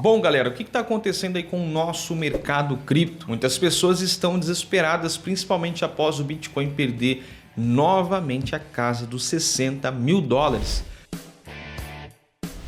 Bom, galera, o que está acontecendo aí com o nosso mercado cripto? Muitas pessoas estão desesperadas, principalmente após o Bitcoin perder novamente a casa dos 60 mil dólares.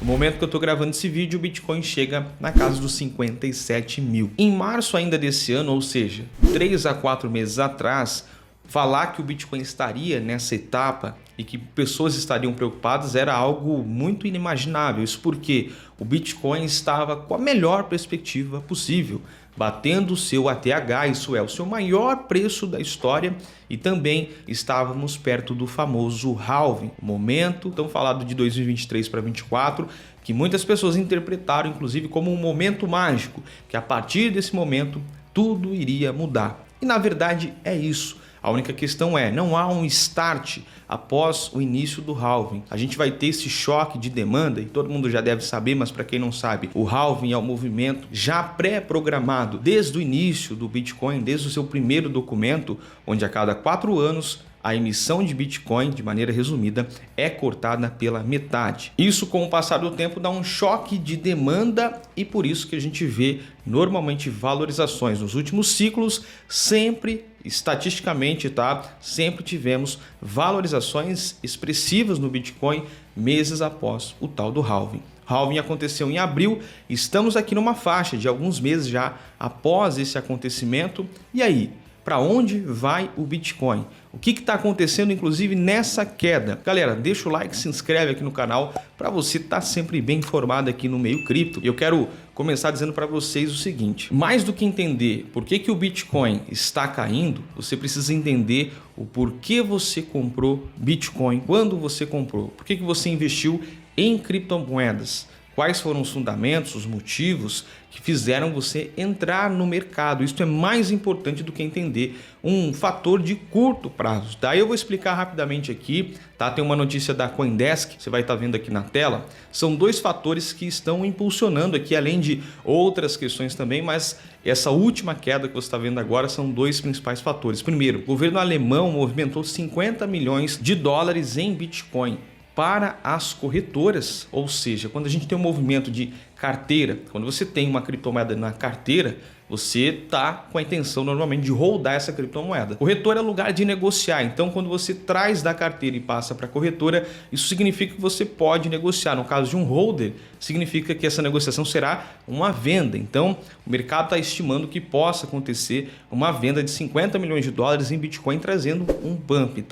No momento que eu estou gravando esse vídeo, o Bitcoin chega na casa dos 57 mil. Em março ainda desse ano, ou seja, 3 a 4 meses atrás, falar que o Bitcoin estaria nessa etapa e que pessoas estariam preocupadas era algo muito inimaginável. Isso porque o Bitcoin estava com a melhor perspectiva possível, batendo o seu ATH, isso é, o seu maior preço da história, e também estávamos perto do famoso halving, o momento tão falado de 2023 para 2024, que muitas pessoas interpretaram inclusive como um momento mágico, que a partir desse momento tudo iria mudar. E na verdade é isso. A única questão é, não há um start após o início do halving. A gente vai ter esse choque de demanda, e todo mundo já deve saber, mas para quem não sabe, o halving é um movimento já pré-programado desde o início do Bitcoin, desde o seu primeiro documento, onde a cada 4 anos a emissão de Bitcoin, de maneira resumida, é cortada pela metade. Isso, com o passar do tempo, dá um choque de demanda e por isso que a gente vê normalmente valorizações nos últimos ciclos, sempre, estatisticamente, sempre tivemos valorizações expressivas no Bitcoin meses após o tal do halving. Halving aconteceu em abril, estamos aqui numa faixa de alguns meses já após esse acontecimento. E aí? Para onde vai o Bitcoin? O que está acontecendo, inclusive, nessa queda? Galera, deixa o like, se inscreve aqui no canal para você estar sempre bem informado aqui no meio cripto. Eu quero começar dizendo para vocês o seguinte: mais do que entender por que o Bitcoin está caindo, você precisa entender o porquê você comprou Bitcoin, quando você comprou, por que você investiu em criptomoedas. Quais foram os fundamentos, os motivos que fizeram você entrar no mercado? Isso é mais importante do que entender um fator de curto prazo. Daí eu vou explicar rapidamente aqui, Tem uma notícia da CoinDesk, você vai estar vendo aqui na tela. São dois fatores que estão impulsionando aqui, além de outras questões também, mas essa última queda que você está vendo agora são dois principais fatores. Primeiro, o governo alemão movimentou 50 milhões de dólares em Bitcoin para as corretoras, ou seja, quando a gente tem um movimento de carteira, quando você tem uma criptomoeda na carteira, você está com a intenção normalmente de holdar essa criptomoeda. Corretora é lugar de negociar, então quando você traz da carteira e passa para a corretora, isso significa que você pode negociar. No caso de um holder, significa que essa negociação será uma venda. Então o mercado está estimando que possa acontecer uma venda de 50 milhões de dólares em Bitcoin, trazendo um bump.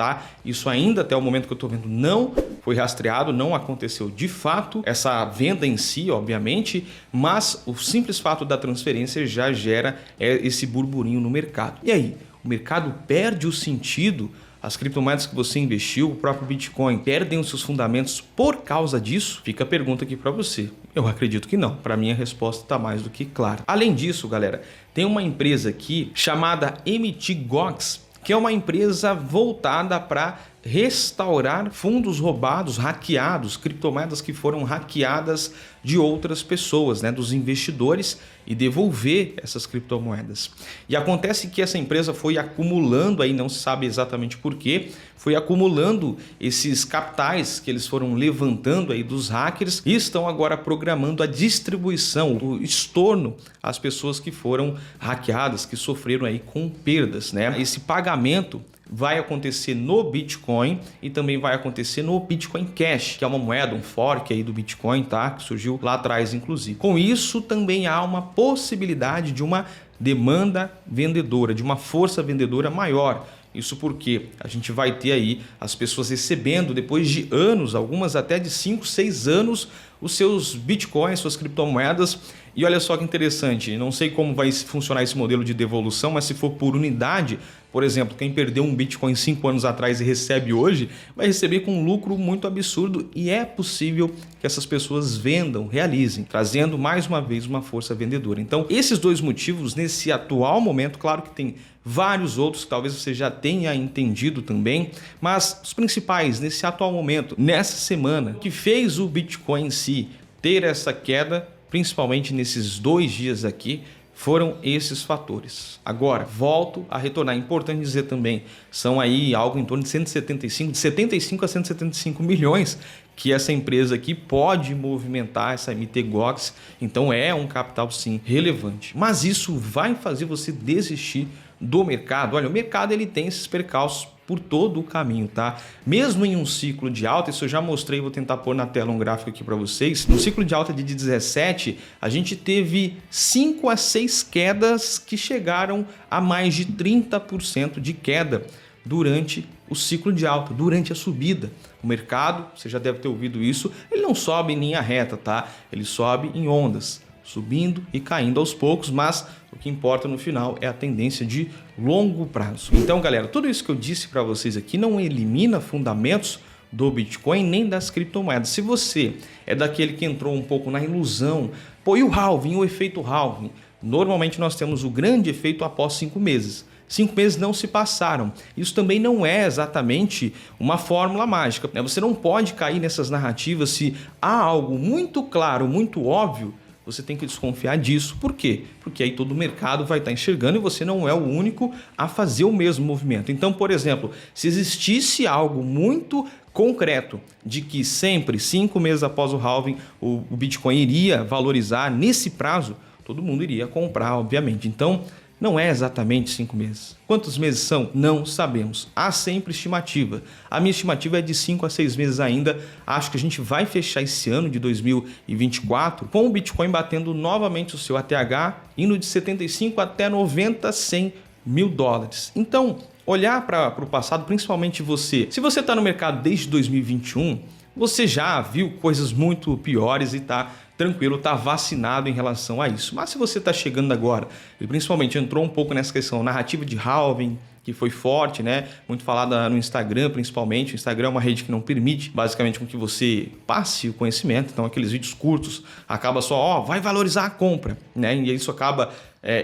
Isso ainda até o momento que eu estou vendo não foi rastreado, não aconteceu de fato essa venda em si, obviamente, mas o simples fato da transferência já gera esse burburinho no mercado. E aí, o mercado perde o sentido? As criptomoedas que você investiu, o próprio Bitcoin, perdem os seus fundamentos por causa disso? Fica a pergunta aqui para você. Eu acredito que não. Para mim a resposta está mais do que clara. Além disso, galera, tem uma empresa aqui chamada MTGOX, que é uma empresa voltada para restaurar fundos roubados, hackeados, criptomoedas que foram hackeadas de outras pessoas, dos investidores, e devolver essas criptomoedas. E acontece que essa empresa foi acumulando, aí não se sabe exatamente por quê, foi acumulando esses capitais que eles foram levantando aí dos hackers e estão agora programando a distribuição, o estorno às pessoas que foram hackeadas, que sofreram aí com perdas, Esse pagamento vai acontecer no Bitcoin e também vai acontecer no Bitcoin Cash, que é uma moeda, um fork aí do Bitcoin, que surgiu lá atrás, inclusive. Com isso, também há uma possibilidade de uma demanda vendedora, de uma força vendedora maior. Isso porque a gente vai ter aí as pessoas recebendo, depois de anos, algumas até de 5, 6 anos, os seus bitcoins, suas criptomoedas. E olha só que interessante, não sei como vai funcionar esse modelo de devolução, mas se for por unidade, por exemplo, quem perdeu um Bitcoin 5 anos atrás e recebe hoje, vai receber com um lucro muito absurdo, e é possível que essas pessoas vendam, realizem, trazendo mais uma vez uma força vendedora. Então, esses dois motivos, nesse atual momento, claro que tem vários outros que talvez você já tenha entendido também, mas os principais nesse atual momento, nessa semana, que fez o Bitcoin em si ter essa queda, principalmente nesses 2 dias aqui, foram esses fatores. Agora, volto a retornar. É importante dizer também, são aí algo em torno de 75 a 175 milhões que essa empresa aqui pode movimentar, essa MTGOX. Então é um capital sim relevante. Mas isso vai fazer você desistir do mercado? Olha, o mercado ele tem esses percalços por todo o caminho, tá? Mesmo em um ciclo de alta, isso eu já mostrei, vou tentar pôr na tela um gráfico aqui para vocês. No ciclo de alta de 17, a gente teve 5 a 6 quedas que chegaram a mais de 30% de queda durante o ciclo de alta, durante a subida. O mercado, você já deve ter ouvido isso, ele não sobe em linha reta, tá? Ele sobe em ondas, subindo e caindo aos poucos, mas o que importa no final é a tendência de longo prazo. Então, galera, tudo isso que eu disse para vocês aqui não elimina fundamentos do Bitcoin nem das criptomoedas. Se você é daquele que entrou um pouco na ilusão, pô, e o halving, o efeito halving? Normalmente nós temos o grande efeito após 5 meses. 5 meses não se passaram. Isso também não é exatamente uma fórmula mágica, né? Você não pode cair nessas narrativas se há algo muito claro, muito óbvio. Você tem que desconfiar disso. Por quê? Porque aí todo o mercado vai estar enxergando e você não é o único a fazer o mesmo movimento. Então, por exemplo, se existisse algo muito concreto de que sempre, 5 meses após o halving, o Bitcoin iria valorizar nesse prazo, todo mundo iria comprar, obviamente. Então, não é exatamente 5 meses. Quantos meses são? Não sabemos. Há sempre estimativa. A minha estimativa é de 5 a 6 meses ainda. Acho que a gente vai fechar esse ano de 2024 com o Bitcoin batendo novamente o seu ATH, indo de 75 até 90, 100 mil dólares. Então, olhar para o passado, principalmente você. Se você está no mercado desde 2021, você já viu coisas muito piores e está tranquilo, está vacinado em relação a isso. Mas se você está chegando agora e principalmente entrou um pouco nessa questão narrativa de halving, que foi forte, né? Muito falada no Instagram, principalmente. O Instagram é uma rede que não permite, basicamente, com que você passe o conhecimento. Então, aqueles vídeos curtos, acaba só, vai valorizar a compra, né? E isso acaba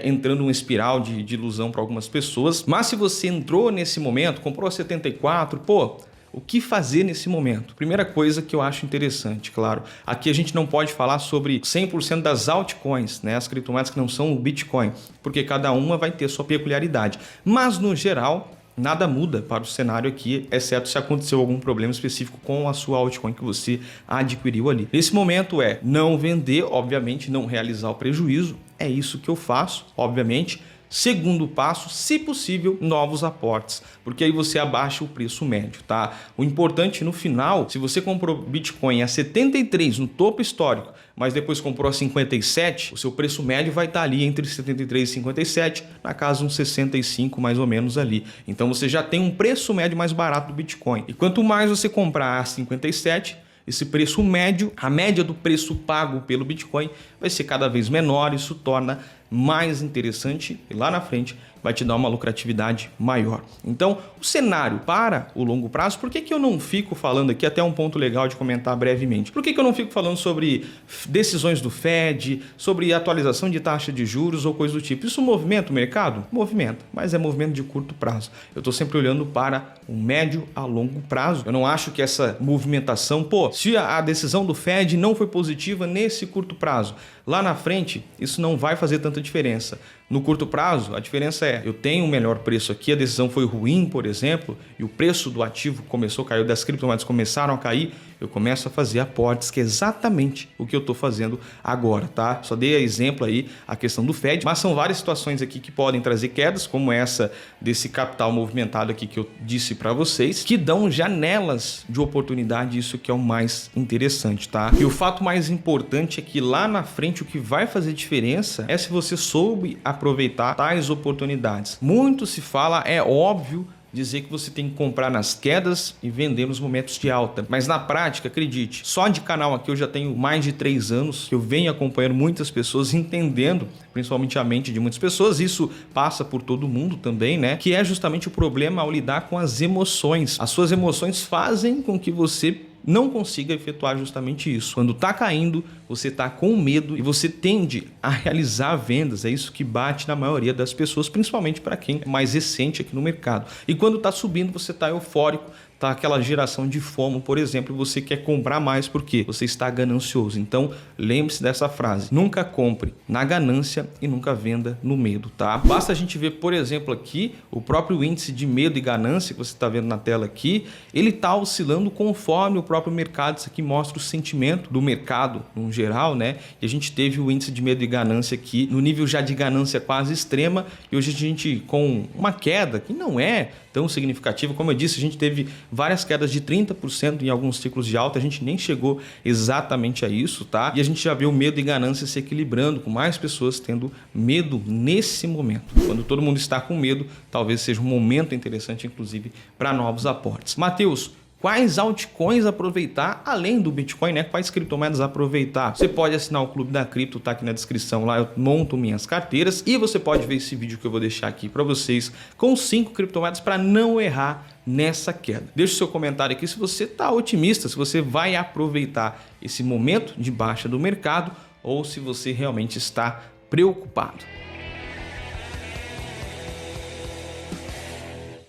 entrando numa espiral de ilusão para algumas pessoas. Mas se você entrou nesse momento, comprou a 74, pô, o que fazer nesse momento? Primeira coisa que eu acho interessante, claro, aqui a gente não pode falar sobre 100% das altcoins, né? As criptomoedas que não são o Bitcoin, porque cada uma vai ter sua peculiaridade. Mas, no geral, nada muda para o cenário aqui, exceto se aconteceu algum problema específico com a sua altcoin que você adquiriu ali. Nesse momento é não vender, obviamente, não realizar o prejuízo. É isso que eu faço, obviamente. Segundo passo, se possível, novos aportes, porque aí você abaixa o preço médio, tá? O importante no final, se você comprou Bitcoin a 73 no topo histórico, mas depois comprou a 57, o seu preço médio vai estar ali entre 73 e 57, na casa uns 65 mais ou menos ali. Então você já tem um preço médio mais barato do Bitcoin. E quanto mais você comprar a 57, esse preço médio, a média do preço pago pelo Bitcoin vai ser cada vez menor, isso torna mais interessante e lá na frente vai te dar uma lucratividade maior. Então, o cenário para o longo prazo, por que eu não fico falando aqui, até um ponto legal de comentar brevemente, por que eu não fico falando sobre decisões do Fed, sobre atualização de taxa de juros ou coisa do tipo? Isso movimenta o mercado? Movimenta, mas é movimento de curto prazo. Eu estou sempre olhando para o médio a longo prazo. Eu não acho que essa movimentação, se a decisão do Fed não foi positiva nesse curto prazo, lá na frente, isso não vai fazer tanta diferença. No curto prazo, a diferença é, eu tenho um melhor preço aqui, a decisão foi ruim, por exemplo, e o preço do ativo começou a cair, das criptomoedas começaram a cair, eu começo a fazer aportes, que é exatamente o que eu estou fazendo agora, tá? Só dei exemplo aí a questão do Fed, mas são várias situações aqui que podem trazer quedas, como essa desse capital movimentado aqui que eu disse para vocês, que dão janelas de oportunidade, isso que é o mais interessante, tá? E o fato mais importante é que lá na frente o que vai fazer diferença é se você soube aproveitar tais oportunidades. Muito se fala, é óbvio, dizer que você tem que comprar nas quedas e vender nos momentos de alta. Mas na prática, acredite, só de canal aqui eu já tenho mais de 3 anos que eu venho acompanhando muitas pessoas, entendendo principalmente a mente de muitas pessoas. Isso passa por todo mundo também, né? Que é justamente o problema ao lidar com as emoções. As suas emoções fazem com que você não consiga efetuar justamente isso. Quando está caindo, você está com medo e você tende a realizar vendas. É isso que bate na maioria das pessoas, principalmente para quem é mais recente aqui no mercado. E quando está subindo, você está eufórico, tá aquela geração de FOMO, por exemplo, e você quer comprar mais porque você está ganancioso. Então, lembre-se dessa frase: nunca compre na ganância e nunca venda no medo, tá? Basta a gente ver, por exemplo, aqui o próprio índice de medo e ganância que você está vendo na tela aqui, ele está oscilando conforme o próprio mercado. Isso aqui mostra o sentimento do mercado no geral, né? E a gente teve o índice de medo e ganância aqui no nível já de ganância quase extrema, e hoje a gente com uma queda que não é tão significativa. Como eu disse, a gente teve várias quedas de 30% em alguns ciclos de alta, a gente nem chegou exatamente a isso, tá? E a gente já vê o medo e ganância se equilibrando, com mais pessoas tendo medo nesse momento. Quando todo mundo está com medo, talvez seja um momento interessante, inclusive, para novos aportes. Matheus, quais altcoins aproveitar além do Bitcoin, né? Quais criptomoedas aproveitar? Você pode assinar o Clube da Cripto, tá aqui na descrição, lá eu monto minhas carteiras, e você pode ver esse vídeo que eu vou deixar aqui para vocês com 5 criptomoedas para não errar nessa queda. Deixe o seu comentário aqui se você está otimista, se você vai aproveitar esse momento de baixa do mercado ou se você realmente está preocupado.